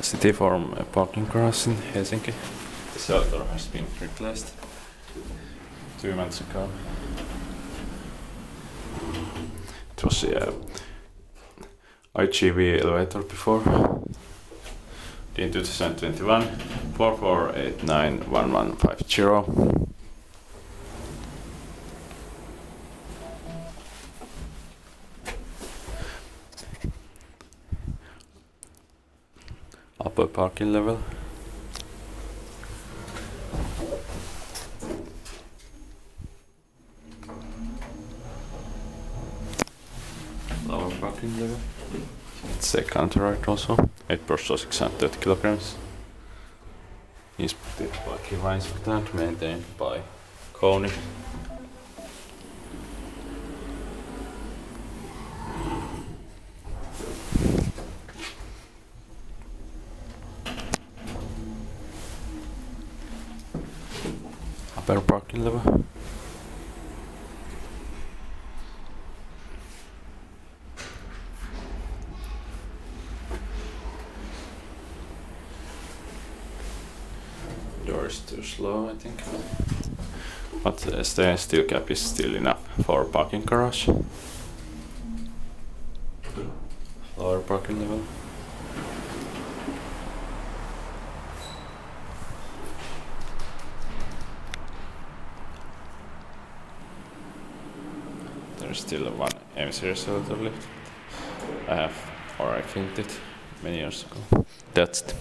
CityForum parking garage in Helsinki. The shelter has been replaced 2 months ago. It was the I.G.V elevator before. In 2021, 44891150. Upper parking level. Lower parking level. It's a counteract also. 8 per 630 kilograms. Inspected by I.G.V inspector, maintained by Kone. Upper parking level. Door is too slow, I think. But the steel cap is still enough for parking garage. Lower parking level. There's still one M-series elevator lift. I filmed it many years ago. That's it.